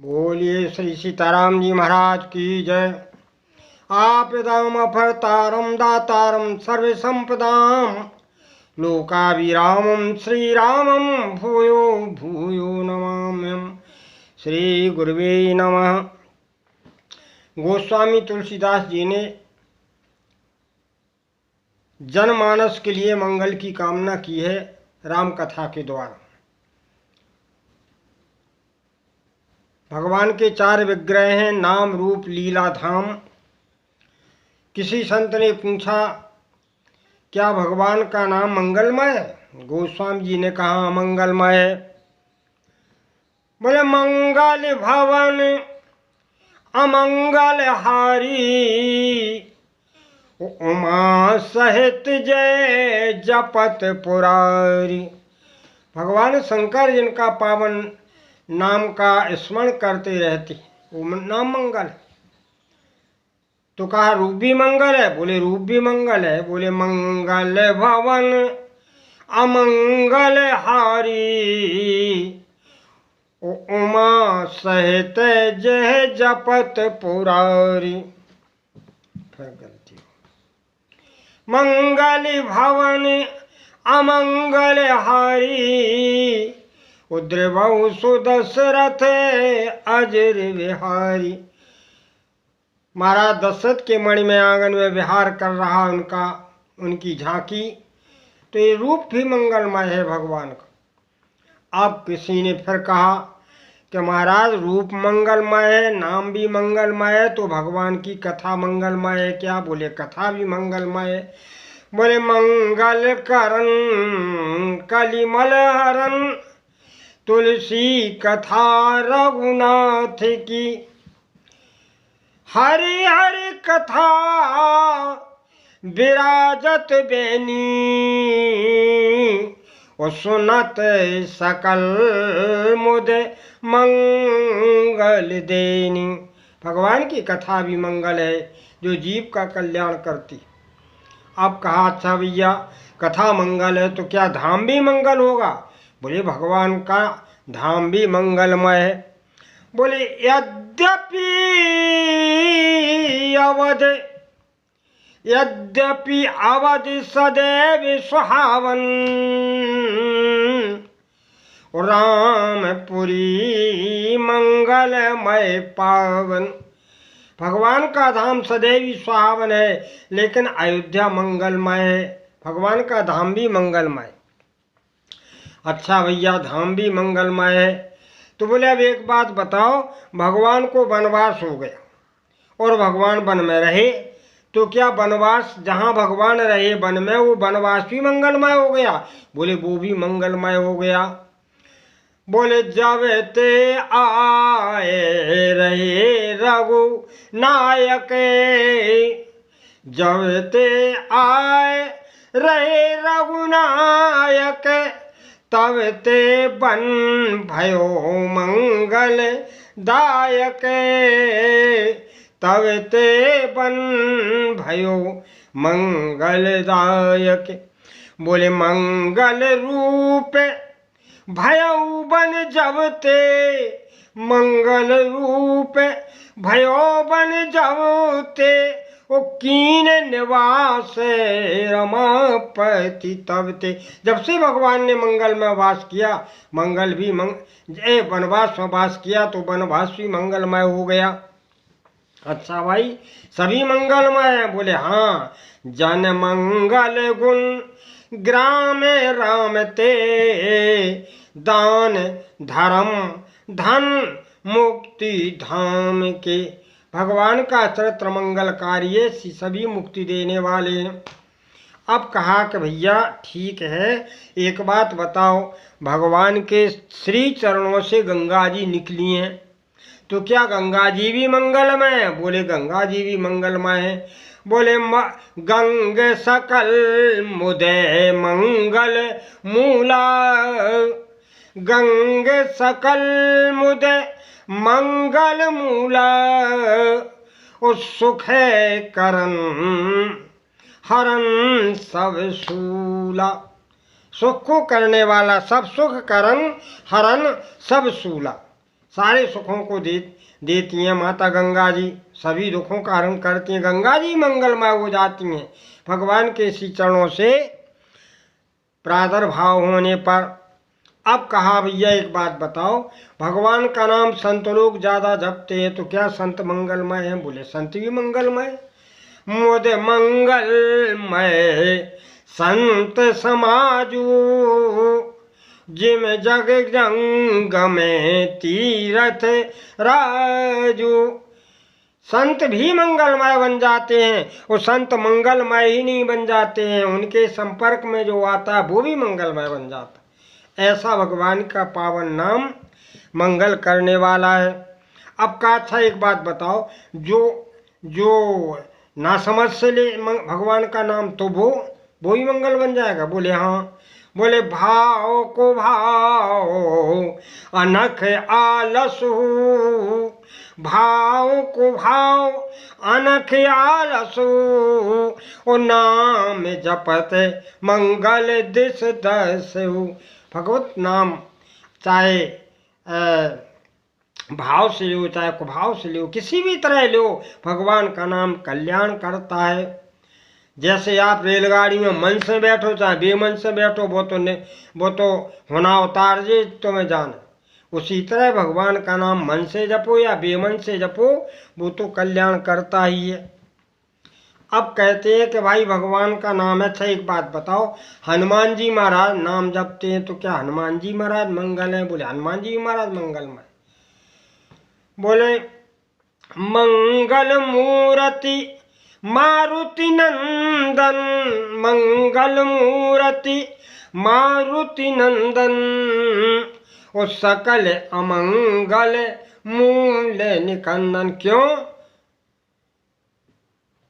बोलिए श्री सीताराम जी महाराज की जय। आपदाम अपहर्तारम दातारम सर्व संपदाम लोकाभिरामं श्रीरामं भूयो भूयो नमाम्यहम्। श्री गुरुवे नमः। गोस्वामी तुलसीदास जी ने जनमानस के लिए मंगल की कामना की है राम कथा के द्वारा। भगवान के 4 विग्रह हैं, नाम रूप लीला धाम। किसी संत ने पूछा क्या भगवान का नाम मंगलमय है? गोस्वामी जी ने कहा मंगलमय है। बोले मंगल भवन अमंगल हारी उमा सहित जय जपत पुरारी। भगवान शंकर जिनका पावन नाम का स्मरण करते रहते वो नाम मंगल है। तो कहा रूप भी मंगल है? बोले रूप भी मंगल है। बोले मंगल भवन अमंगल हारी उमा सहित जय जपत पुरारी। फिर गलती मंगल भवन अमंगल हारी उद्रवहु सुदशरथ अजर विहारी। महाराज दशरथ के मणि में आंगन में विहार कर रहा उनकी झांकी। तो ये रूप भी मंगलमय है भगवान का। अब किसी ने फिर कहा कि महाराज रूप मंगलमय है, नाम भी मंगलमय है, तो भगवान की कथा मंगलमय है क्या? बोले कथा भी मंगलमय है। बोले मंगल करण कलिमल हरण तुलसी कथा रघुनाथ की। हरि हरि कथा विराजत बेनी और सुनत सकल मुद मंगल देनी। भगवान की कथा भी मंगल है जो जीव का कल्याण करती। अब कहा अच्छा भैया कथा मंगल है तो क्या धाम भी मंगल होगा? बोले भगवान का धाम भी मंगलमय है। बोले यद्यपि अवध सदैव सुहावन रामपुरी मंगलमय पावन। भगवान का धाम सदैव ही सुहावन है लेकिन अयोध्या मंगलमय है। भगवान का धाम भी मंगलमय। अच्छा भैया धाम भी मंगलमय है तो बोले अब एक बात बताओ, भगवान को वनवास हो गया और भगवान वन में रहे, तो क्या वनवास जहाँ भगवान रहे वन में वो वनवास भी मंगलमय हो गया? बोले वो भी मंगलमय हो गया। बोले जब ते आए रहे रघु नायक जब ते आए रहे रघुनायक तब ते बन भयो मंगल दायक तब ते बन भयो मंगल दायक। बोले मंगल रूप भयो बन जब ते मंगल रूप भयो बन जब ते वो कीन निवास रमापति तब ते। जब से भगवान ने मंगल में वास किया मंगल भी वनवास में वास किया तो वनवास भी मंगलमय हो गया। अच्छा भाई सभी मंगलमय है? बोले हाँ। जन मंगल गुण ग्राम राम ते दान धर्म धन मुक्ति धाम के। भगवान का चरित्र मंगलकारी है, सभी मुक्ति देने वाले हैं। अब कहा कि भैया ठीक है एक बात बताओ, भगवान के श्री चरणों से गंगा जी निकली हैं तो क्या गंगा जी भी मंगलमय है? बोले गंगा जी भी मंगलमय है। बोले गंग सकल मुदय मंगल मूला गंग सकल मुदय मंगल मूला सुख करन हरन सब सूला। सुख को करने वाला सब सुख करन हरन सब सूला। सारे सुखों को देती हैं माता गंगा जी, सभी दुखों का हरण करती हैं। गंगा जी मंगलमय हो जाती हैं भगवान के इसी चरणों से प्रादुर्भाव होने पर। अब कहा भैया एक बात बताओ, भगवान का नाम संत लोग ज़्यादा जपते हैं तो क्या संत मंगलमय हैं? बोले संत भी मंगलमय। मुद मंगलमय संत समाजू, जिम जग जंग में तीरथ राजू। संत भी मंगलमय बन जाते हैं और संत मंगलमय ही नहीं बन जाते हैं, उनके संपर्क में जो आता है वो भी मंगलमय बन जाता है। ऐसा भगवान का पावन नाम मंगल करने वाला है। अब का अच्छा एक बात बताओ, जो ना समझ से ले भगवान का नाम तो वो ही मंगल बन जाएगा? बोले हाँ। बोले भाव को भाव अनख आलसु, भाव को भाव अनख आलसु, ओ नाम जपत मंगल दिस दसु। भगवत नाम चाहे भाव से लो चाहे कुभाव से लो, किसी भी तरह लो, भगवान का नाम कल्याण करता है। जैसे आप रेलगाड़ी में मन से बैठो चाहे बेमन से बैठो, वो तो होना उतार जे तुम्हें जाना। उसी तरह भगवान का नाम मन से जपो या बेमन से जपो, वो तो कल्याण करता ही है। अब कहते हैं कि भाई भगवान का नाम है। अच्छा एक बात बताओ, हनुमान जी महाराज नाम जपते हैं तो क्या हनुमान जी महाराज मंगल हैं? बोले हनुमान जी महाराज मंगलमय। बोले मंगल मूर्ति मारुति नंदन, मंगल मूर्ति मारुति नंदन, ओ सकल अमंगल मूल निकंदन। क्यों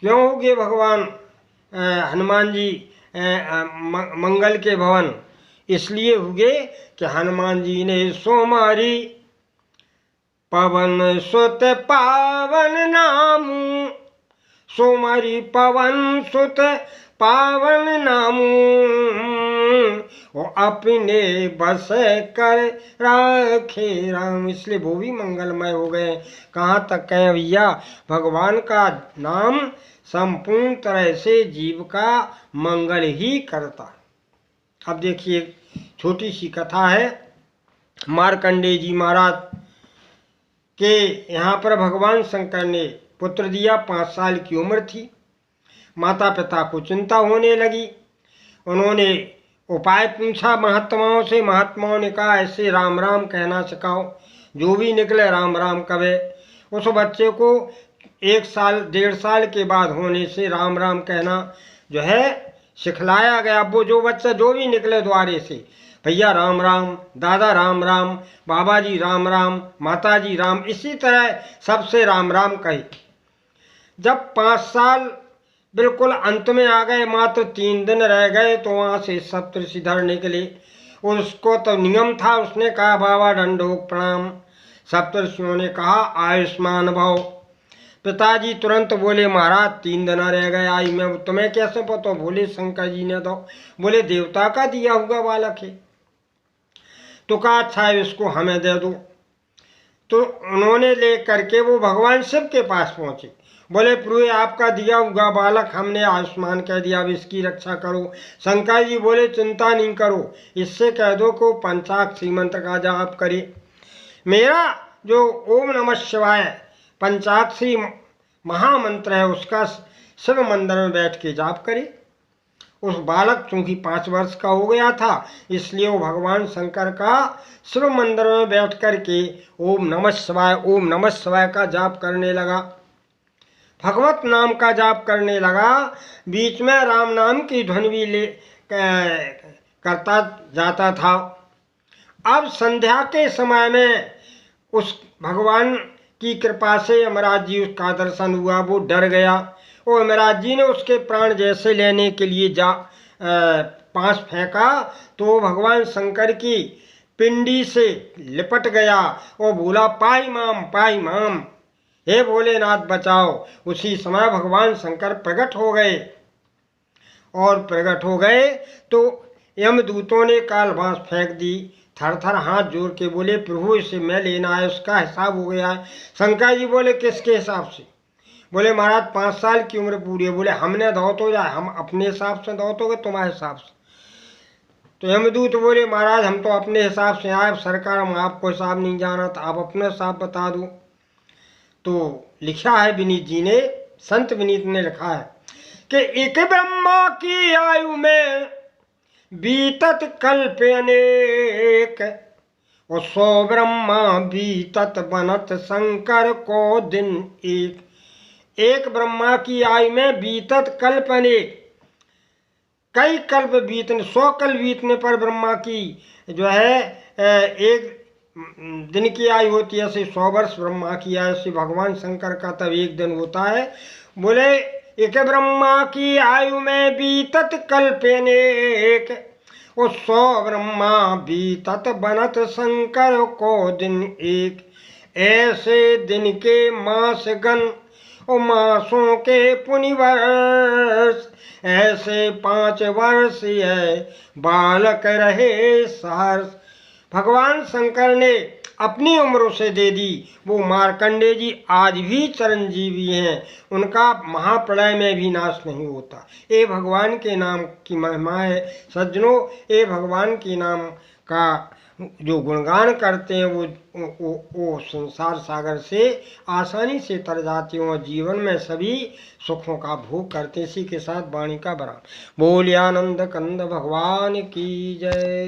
हो गए भगवान हनुमान जी मंगल के भवन? इसलिए हुए कि हनुमान जी ने सोमारी पवन सुत पावन नामू, सोमारी पवन सुत पावन नामू, वो अपने बस कर राखे राम। इसलिए वो भी मंगलमय हो गए। कहाँ तक कहें भैया, भगवान का नाम संपूर्ण तरह से जीव का मंगल ही करता है। अब देखिए छोटी सी कथा है। मार्कंडेय जी महाराज के यहाँ पर भगवान शंकर ने पुत्र दिया। 5 साल की उम्र थी। माता पिता को चिंता होने लगी। उन्होंने उपाय पूछा महात्माओं से। महात्माओं ने कहा ऐसे राम राम कहना सिखाओ, जो भी निकले राम राम कहे। उस बच्चे को 1 साल 1.5 साल के बाद होने से राम राम कहना जो है सिखलाया गया। वो जो बच्चा जो भी निकले द्वारे से, भैया राम राम, दादा राम राम, बाबा जी राम राम, माता जी राम, इसी तरह सबसे राम राम कहे। जब 5 साल बिल्कुल अंत में आ गए, मात्र 3 दिन रह गए, तो वहाँ से सप्तऋषिधर निकले। उसको तो नियम था, उसने कहा बाबा दंडोक प्रणाम। सप्तऋषियों ने कहा आयुष्मान भव। पिताजी तुरंत बोले महाराज 3 दिन रह गए, आई मैं तुम्हें कैसे पता? बोले शंकर जी ने दो। बोले देवता का दिया हुआ बालक है। तो कहा अच्छा है इसको हमें दे दो। तो उन्होंने ले करके वो भगवान शिव के पास पहुँचे। बोले प्रभु आपका दिया हुआ बालक हमने आयुष्मान कह दिया, अब इसकी रक्षा करो। शंकर जी बोले चिंता नहीं करो, इससे कह दो को पंचाक्षरी मंत्र का जाप करे। मेरा जो ओम नमः शिवाय पंचाक्षरी महामंत्र है उसका शिव मंदिर में बैठ के जाप करे। उस बालक चूंकि 5 वर्ष का हो गया था, इसलिए वो भगवान शंकर का शिव मंदिर में बैठ कर के ओम नमः शिवाय का जाप करने लगा। भगवत नाम का जाप करने लगा। बीच में राम नाम की ध्वनि भी करता जाता था। अब संध्या के समय में उस भगवान की कृपा से यमराज जी उसका दर्शन हुआ। वो डर गया और यमराज जी ने उसके प्राण जैसे लेने के लिए पास फेंका तो भगवान शंकर की पिंडी से लिपट गया और बोला पाई माम, हे भोलेनाथ बचाओ। उसी समय भगवान शंकर प्रकट हो गए और प्रकट हो गए तो यमदूतों ने कालबांस फेंक दी थर थर हाथ जोड़ के बोले, प्रभु इसे मैं लेना है, उसका हिसाब हो गया है। शंकर जी बोले, किसके हिसाब से? बोले, महाराज 5 साल की उम्र पूरी है। बोले, हमने दो तो जाए, हम अपने हिसाब से दो तो तुम्हारे हिसाब से? तो यमदूत बोले, महाराज हम तो अपने हिसाब से आए, सरकार हम आपको हिसाब नहीं जाना, तो आप अपना हिसाब बता दो। तो लिखा है विनीत जी ने, संत विनीत ने लिखा है कि एक ब्रह्मा की आयु में बीतत कल्प अनेक, और 100 ब्रह्मा बीतत बनत शंकर को दिन एक। एक ब्रह्मा की आयु में बीतत कल्प अनेक, कई कल्प बीतने, 100 कल्प बीतने पर ब्रह्मा की जो है एक दिन की आयु होती है, ऐसे 100 वर्ष ब्रह्मा की आयु से भगवान शंकर का तब एक दिन होता है। बोले, एक ब्रह्मा की आयु में बीतत कल्प अनेक, और 100 ब्रह्मा बीतत बनत शंकर को दिन एक। ऐसे दिन के मास गण और मासों के पुनि वर्ष, ऐसे 5 वर्ष है बालक रहे सहर्ष। भगवान शंकर ने अपनी उम्र से दे दी। वो मार्कंडेय जी आज भी चिरंजीवी हैं, उनका महाप्रलय में भी नाश नहीं होता। ये भगवान के नाम की महिमा है सज्जनों। ये भगवान के नाम का जो गुणगान करते हैं वो संसार सागर से आसानी से तर जाते हैं और जीवन में सभी सुखों का भोग करते। इसी के साथ वाणी का विराम। बोलिए आनंद कंद भगवान की जय।